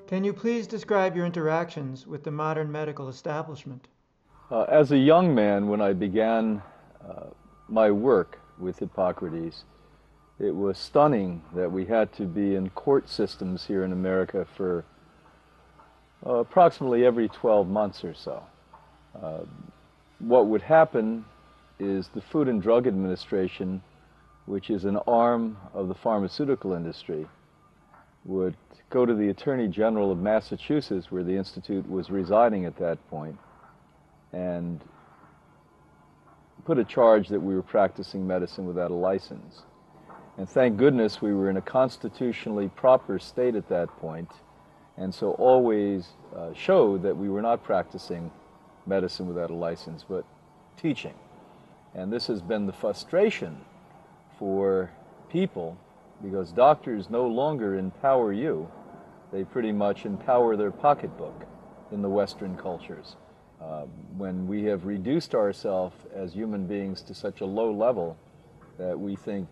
Can you please describe your interactions with the modern medical establishment? As a young man, when I began my work with Hippocrates, it was stunning that we had to be in court systems here in America for approximately every 12 months or so. What would happen is the Food and Drug Administration, which is an arm of the pharmaceutical industry, would go to the Attorney General of Massachusetts, where the Institute was residing at that point, and put a charge that we were practicing medicine without a license. And thank goodness we were in a constitutionally proper state at that point, and so always showed that we were not practicing medicine without a license, but teaching. And this has been the frustration for people, because doctors no longer empower you. They pretty much empower their pocketbook in the Western cultures. When we have reduced ourselves as human beings to such a low level that we think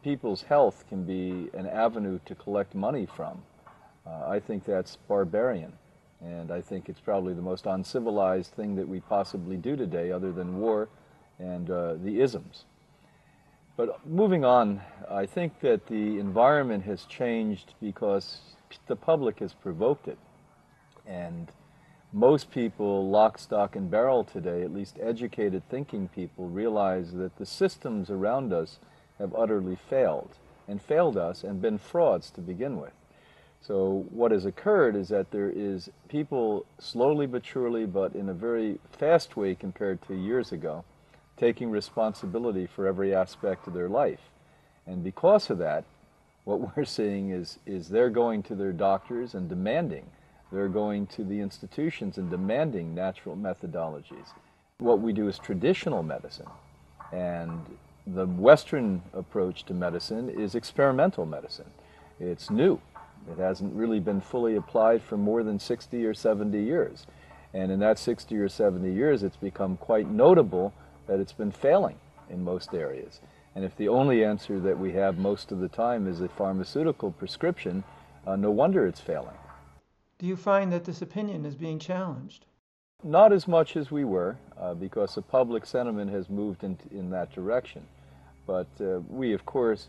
people's health can be an avenue to collect money from, I think that's barbarian. And I think it's probably the most uncivilized thing that we possibly do today, other than war and the isms. But moving on, I think that the environment has changed because the public has provoked it. And most people, lock, stock, and barrel today, at least educated thinking people, realize that the systems around us have utterly failed, and failed us, and been frauds to begin with. So what has occurred is that there is people slowly but surely, but in a very fast way compared to years ago, taking responsibility for every aspect of their life. And because of that, what we're seeing is they're going to their doctors and demanding, they're going to the institutions and demanding natural methodologies. What we do is traditional medicine, and the Western approach to medicine is experimental medicine. It's new. It hasn't really been fully applied for more than 60 or 70 years. And in that 60 or 70 years, it's become quite notable that it's been failing in most areas. And if the only answer that we have most of the time is a pharmaceutical prescription, no wonder it's failing. Do you find that this opinion is being challenged? Not as much as we were, because the public sentiment has moved in that direction. But we, of course,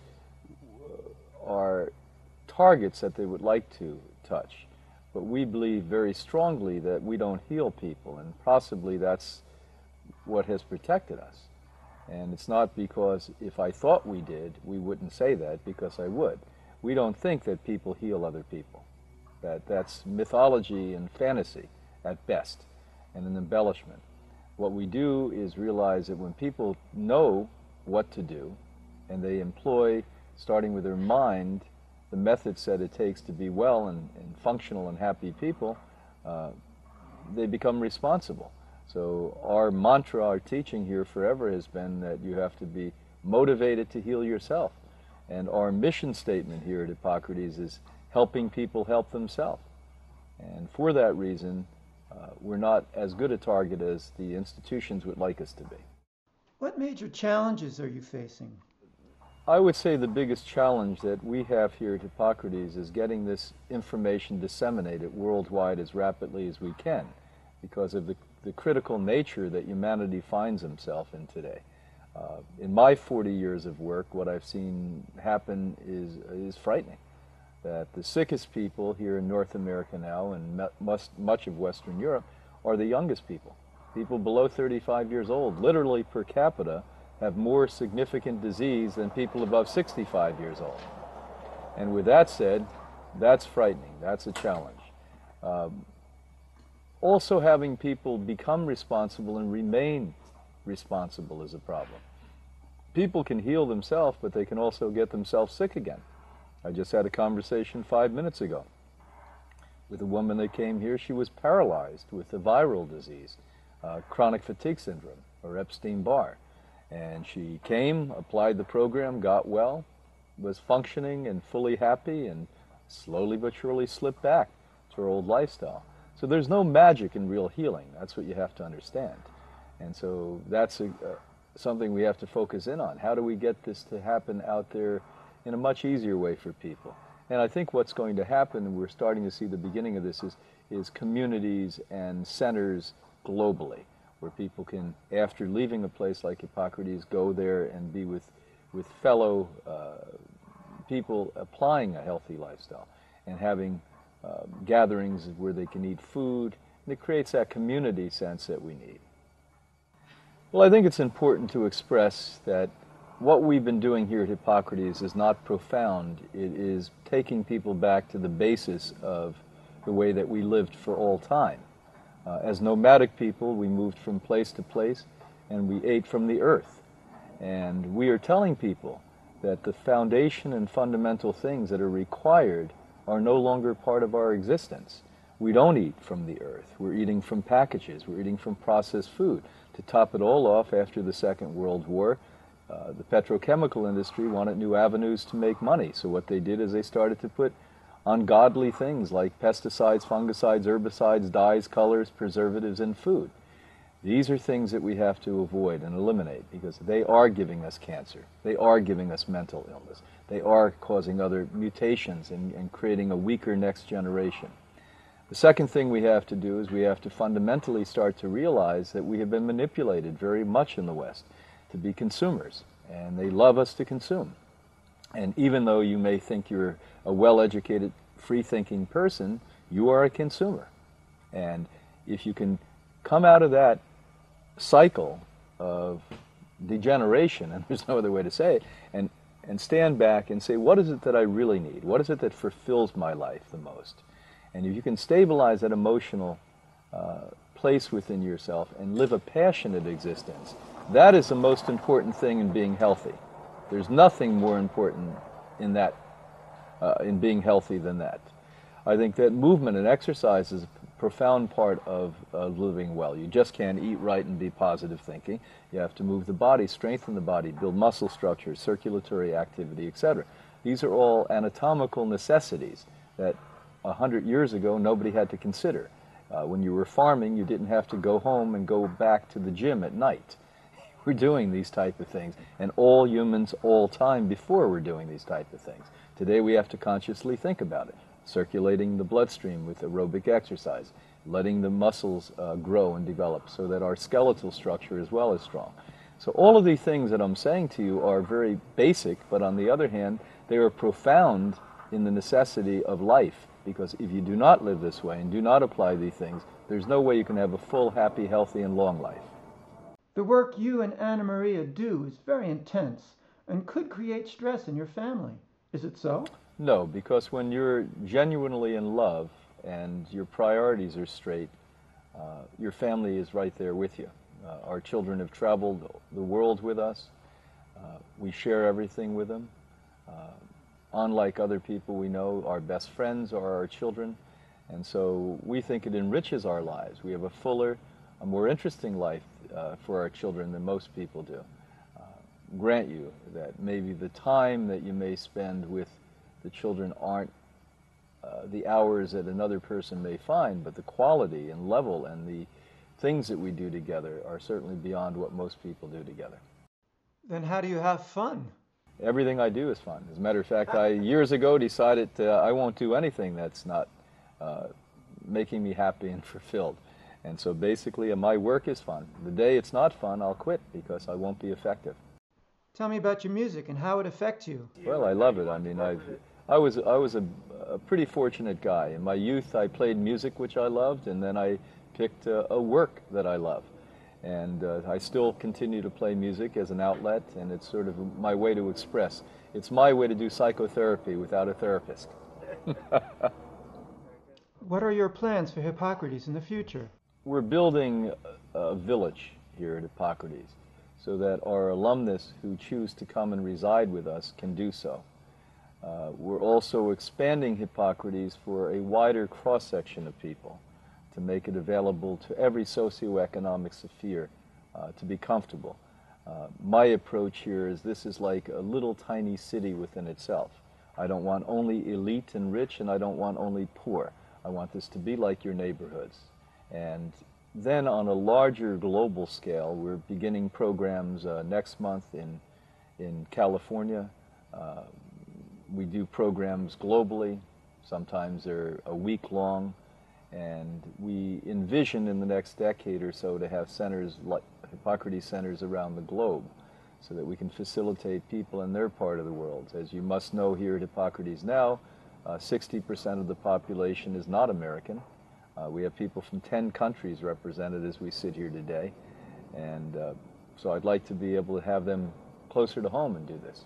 are targets that they would like to touch. But we believe very strongly that we don't heal people, and possibly that's what has protected us. And it's not because if I thought we did, we wouldn't say that, because I would. We don't think that people heal other people. That's mythology and fantasy at best, and an embellishment. What we do is realize that when people know what to do, and they employ, starting with their mind, the methods that it takes to be well and functional and happy people, they become responsible. So our mantra, our teaching here forever has been that you have to be motivated to heal yourself. And our mission statement here at Hippocrates is helping people help themselves. And for that reason, we're not as good a target as the institutions would like us to be. What major challenges are you facing? I would say the biggest challenge that we have here at Hippocrates is getting this information disseminated worldwide as rapidly as we can, because of the critical nature that humanity finds himself in today. In my 40 years of work, what I've seen happen is frightening. That the sickest people here in North America now, and much of Western Europe, are the youngest people. People below 35 years old, literally per capita, have more significant disease than people above 65 years old. And with that said, that's frightening. That's a challenge. Also, having people become responsible and remain responsible is a problem. People can heal themselves, but they can also get themselves sick again. I just had a conversation 5 minutes ago with a woman that came here. She was paralyzed with a viral disease, chronic fatigue syndrome, or Epstein-Barr. And she came, applied the program, got well, was functioning and fully happy, and slowly but surely slipped back to her old lifestyle. So there's no magic in real healing. That's what you have to understand. And so that's something we have to focus in on. How do we get this to happen out there in a much easier way for people? And I think what's going to happen, and we're starting to see the beginning of this, is communities and centers globally, where people can, after leaving a place like Hippocrates, go there and be with fellow people applying a healthy lifestyle and having gatherings where they can eat food. And it creates that community sense that we need. Well, I think it's important to express that what we've been doing here at Hippocrates is not profound. It is taking people back to the basis of the way that we lived for all time. As nomadic people, we moved from place to place, and we ate from the earth. And we are telling people that the foundation and fundamental things that are required are no longer part of our existence. We don't eat from the earth. We're eating from packages. We're eating from processed food. To top it all off, after the Second World War, the petrochemical industry wanted new avenues to make money. So what they did is they started to put ungodly things like pesticides, fungicides, herbicides, dyes, colors, preservatives in food. These are things that we have to avoid and eliminate because they are giving us cancer. They are giving us mental illness. They are causing other mutations and creating a weaker next generation. The second thing we have to do is we have to fundamentally start to realize that we have been manipulated very much in the West to be consumers, and they love us to consume. And even though you may think you're a well-educated, free-thinking person, you are a consumer. And if you can come out of that cycle of degeneration, and there's no other way to say it, and stand back and say, what is it that I really need? What is it that fulfills my life the most? And if you can stabilize that emotional place within yourself and live a passionate existence, that is the most important thing in being healthy. There's nothing more important in that, in being healthy than that. I think that movement and exercise is a profound part of living well. You just can't eat right and be positive thinking. You have to move the body, strengthen the body, build muscle structure, circulatory activity, etc. These are all anatomical necessities that 100 years ago nobody had to consider. When you were farming, you didn't have to go home and go back to the gym at night. We're doing these type of things, and all humans all time before were doing these type of things. Today we have to consciously think about it. Circulating the bloodstream with aerobic exercise, letting the muscles grow and develop so that our skeletal structure as well is strong. So all of these things that I'm saying to you are very basic, but on the other hand, they are profound in the necessity of life, because if you do not live this way and do not apply these things, there's no way you can have a full, happy, healthy, and long life. The work you and Anna Maria do is very intense and could create stress in your family. Is it so? No, because when you're genuinely in love and your priorities are straight, your family is right there with you. Our children have traveled the world with us. We share everything with them. Unlike other people we know, our best friends are our children. And so we think it enriches our lives. We have a fuller, a more interesting life for our children than most people do. Grant you that maybe the time that you may spend with the children aren't the hours that another person may find, but the quality and level and the things that we do together are certainly beyond what most people do together. Then how do you have fun? Everything I do is fun. As a matter of fact, I years ago decided I won't do anything that's not making me happy and fulfilled. And so basically my work is fun. The day it's not fun, I'll quit because I won't be effective. Tell me about your music and how it affects you. Well, I love it. I mean, I was a pretty fortunate guy. In my youth, I played music, which I loved, and then I picked a work that I love. And I still continue to play music as an outlet, and it's sort of my way to express. It's my way to do psychotherapy without a therapist. What are your plans for Hippocrates in the future? We're building a village here at Hippocrates so that our alumnus who choose to come and reside with us can do so. We're also expanding Hippocrates for a wider cross-section of people to make it available to every socioeconomic sphere to be comfortable. My approach here is this is like a little tiny city within itself. I don't want only elite and rich, and I don't want only poor. I want this to be like your neighborhoods. And then on a larger global scale, we're beginning programs next month in California, We do programs globally. Sometimes they're a week long. And we envision in the next decade or so to have centers like Hippocrates centers around the globe so that we can facilitate people in their part of the world. As you must know, here at Hippocrates now, 60% of the population is not American. We have people from 10 countries represented as we sit here today. And so I'd like to be able to have them closer to home and do this.